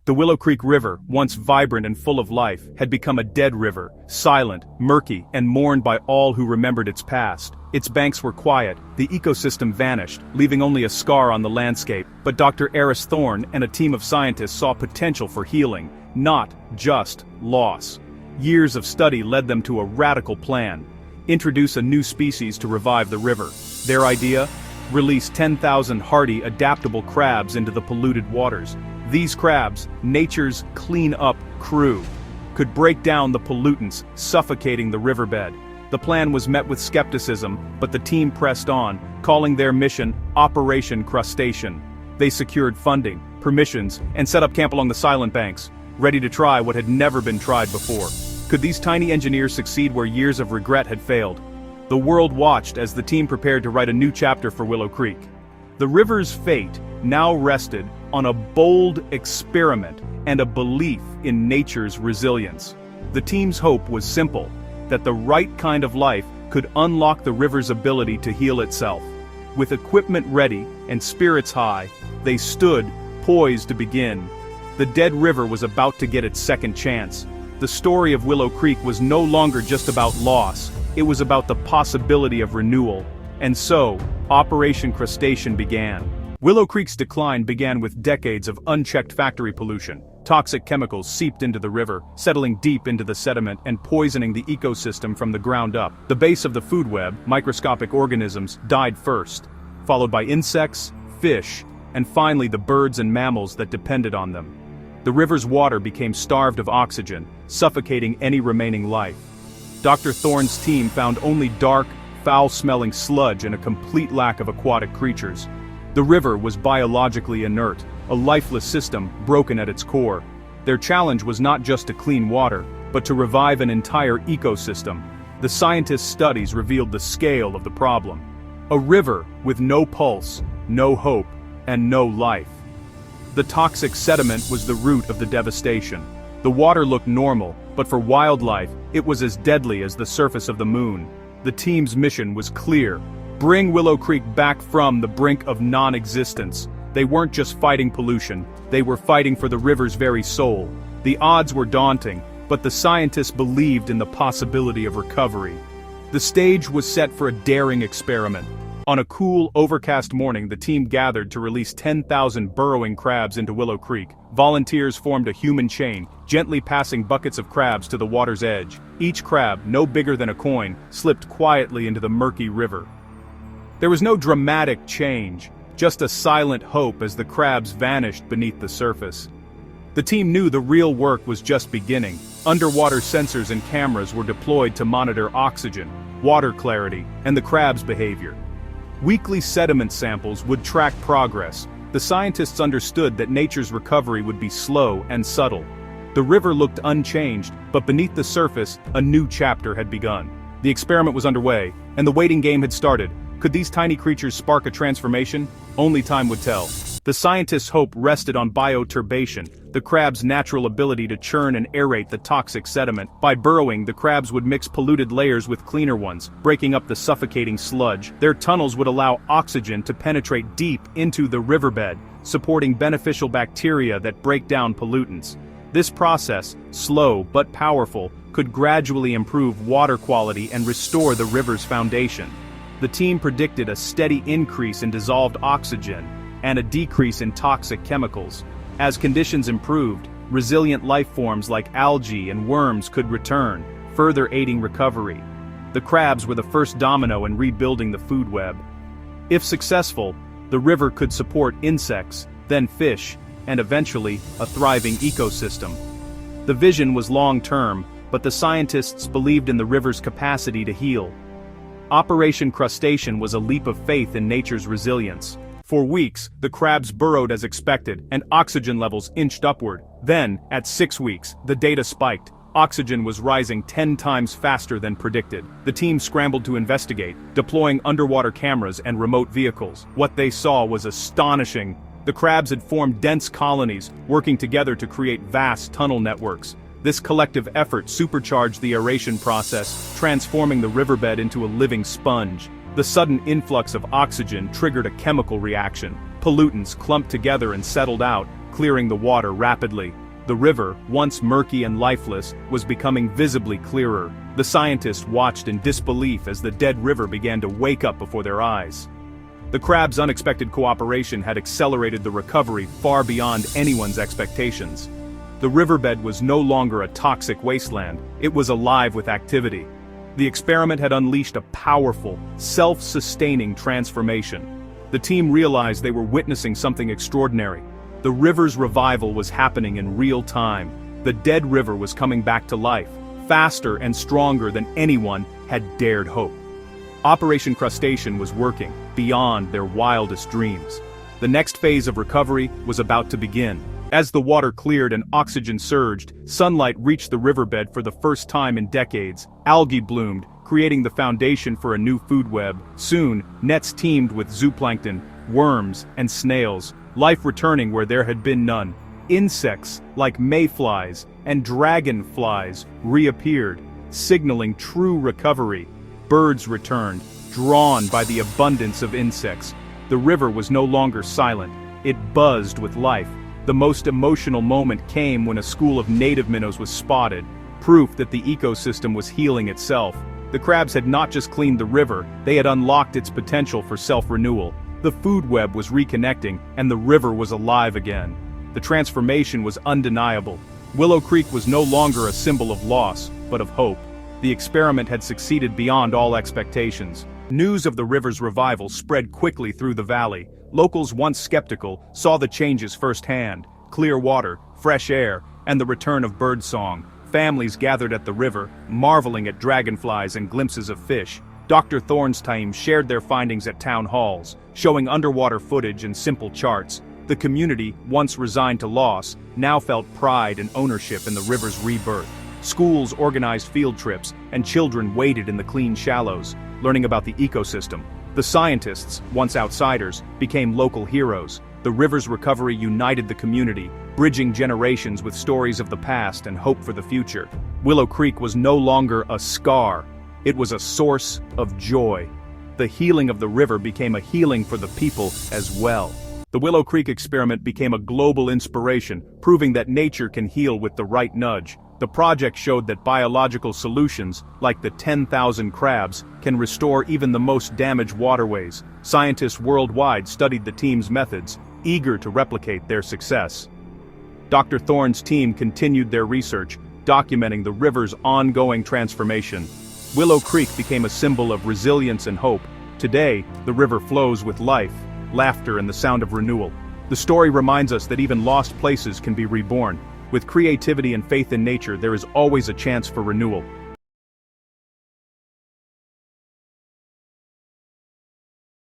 The Willow Creek River, once vibrant and full of life, had become a dead river, silent, murky, and mourned by all who remembered its past. Its banks were quiet, the ecosystem vanished, leaving only a scar on the landscape. But Dr. Eris Thorne and a team of scientists saw potential for healing, not just loss. Years of study led them to a radical plan: introduce a new species to revive the river. Their idea? Release 10,000 hardy, adaptable crabs into the polluted waters. These crabs, nature's clean-up crew, could break down the pollutants suffocating the riverbed. The plan was met with skepticism, but the team pressed on, calling their mission Operation Crustacean. They secured funding, permissions, and set up camp along the silent banks, ready to try what had never been tried before. Could these tiny engineers succeed where years of regret had failed? The world watched as the team prepared to write a new chapter for Willow Creek. The river's fate now rested on a bold experiment and a belief in nature's resilience. The team's hope was simple: that the right kind of life could unlock the river's ability to heal itself. With equipment ready and spirits high, they stood, poised to begin. The dead river was about to get its second chance. The story of Willow Creek was no longer just about loss, it was about the possibility of renewal. And so, Operation Crustacean began. Willow Creek's decline began with decades of unchecked factory pollution. Toxic chemicals seeped into the river, settling deep into the sediment and poisoning the ecosystem from the ground up. The base of the food web, microscopic organisms, died first, followed by insects, fish, and finally the birds and mammals that depended on them. The river's water became starved of oxygen, suffocating any remaining life. Dr. Thorne's team found only dark, foul-smelling sludge and a complete lack of aquatic creatures. The river was biologically inert, a lifeless system broken at its core. Their challenge was not just to clean water, but to revive an entire ecosystem. The scientists' studies revealed the scale of the problem. A river with no pulse, no hope, and no life. The toxic sediment was the root of the devastation. The water looked normal, but for wildlife, it was as deadly as the surface of the moon. The team's mission was clear: bring Willow Creek back from the brink of non-existence. They weren't just fighting pollution, they were fighting for the river's very soul. The odds were daunting, but the scientists believed in the possibility of recovery. The stage was set for a daring experiment. On a cool, overcast morning, the team gathered to release 10,000 burrowing crabs into Willow Creek. Volunteers formed a human chain, gently passing buckets of crabs to the water's edge. Each crab, no bigger than a coin, slipped quietly into the murky river. There was no dramatic change, just a silent hope as the crabs vanished beneath the surface. The team knew the real work was just beginning. Underwater sensors and cameras were deployed to monitor oxygen, water clarity, and the crabs' behavior. Weekly sediment samples would track progress. The scientists understood that nature's recovery would be slow and subtle. The river looked unchanged, but beneath the surface, a new chapter had begun. The experiment was underway, and the waiting game had started. Could these tiny creatures spark a transformation? Only time would tell. The scientists' hope rested on bioturbation, the crab's natural ability to churn and aerate the toxic sediment. By burrowing, the crabs would mix polluted layers with cleaner ones, breaking up the suffocating sludge. Their tunnels would allow oxygen to penetrate deep into the riverbed, supporting beneficial bacteria that break down pollutants. This process, slow but powerful, could gradually improve water quality and restore the river's foundation. The team predicted a steady increase in dissolved oxygen and a decrease in toxic chemicals. As conditions improved, resilient life forms like algae and worms could return, further aiding recovery. The crabs were the first domino in rebuilding the food web. If successful, the river could support insects, then fish, and eventually, a thriving ecosystem. The vision was long-term, but the scientists believed in the river's capacity to heal. Operation Crustacean was a leap of faith in nature's resilience. For weeks, the crabs burrowed as expected, and oxygen levels inched upward. Then, at 6 weeks, the data spiked. Oxygen was rising 10 times faster than predicted. The team scrambled to investigate, deploying underwater cameras and remote vehicles. What they saw was astonishing. The crabs had formed dense colonies, working together to create vast tunnel networks. This collective effort supercharged the aeration process, transforming the riverbed into a living sponge. The sudden influx of oxygen triggered a chemical reaction. Pollutants clumped together and settled out, clearing the water rapidly. The river, once murky and lifeless, was becoming visibly clearer. The scientists watched in disbelief as the dead river began to wake up before their eyes. The crab's unexpected cooperation had accelerated the recovery far beyond anyone's expectations. The riverbed was no longer a toxic wasteland, it was alive with activity. The experiment had unleashed a powerful, self-sustaining transformation. The team realized they were witnessing something extraordinary. The river's revival was happening in real time. The dead river was coming back to life, faster and stronger than anyone had dared hope. Operation Crustacean was working, beyond their wildest dreams. The next phase of recovery was about to begin. As the water cleared and oxygen surged, sunlight reached the riverbed for the first time in decades. Algae bloomed, creating the foundation for a new food web. Soon, nets teemed with zooplankton, worms, and snails, life returning where there had been none. Insects, like mayflies and dragonflies, reappeared, signaling true recovery. Birds returned, drawn by the abundance of insects. The river was no longer silent, it buzzed with life. The most emotional moment came when a school of native minnows was spotted, proof that the ecosystem was healing itself. The crabs had not just cleaned the river, they had unlocked its potential for self-renewal. The food web was reconnecting, and the river was alive again. The transformation was undeniable. Willow Creek was no longer a symbol of loss, but of hope. The experiment had succeeded beyond all expectations. News of the river's revival spread quickly through the valley. Locals once skeptical saw the changes firsthand: clear water, fresh air, and the return of birdsong. Families gathered at the river, marveling at dragonflies and glimpses of fish. Dr. Thorne's team shared their findings at town halls, showing underwater footage and simple charts. The community, once resigned to loss, now felt pride and ownership in the river's rebirth. Schools organized field trips, and children waded in the clean shallows, learning about the ecosystem. The scientists, once outsiders, became local heroes. The river's recovery united the community, bridging generations with stories of the past and hope for the future. Willow Creek was no longer a scar, it was a source of joy. The healing of the river became a healing for the people as well. The Willow Creek experiment became a global inspiration, proving that nature can heal with the right nudge. The project showed that biological solutions, like the 10,000 crabs, can restore even the most damaged waterways. Scientists worldwide studied the team's methods, eager to replicate their success. Dr. Thorne's team continued their research, documenting the river's ongoing transformation. Willow Creek became a symbol of resilience and hope. Today, the river flows with life, laughter, and the sound of renewal. The story reminds us that even lost places can be reborn. With creativity and faith in nature, there is always a chance for renewal.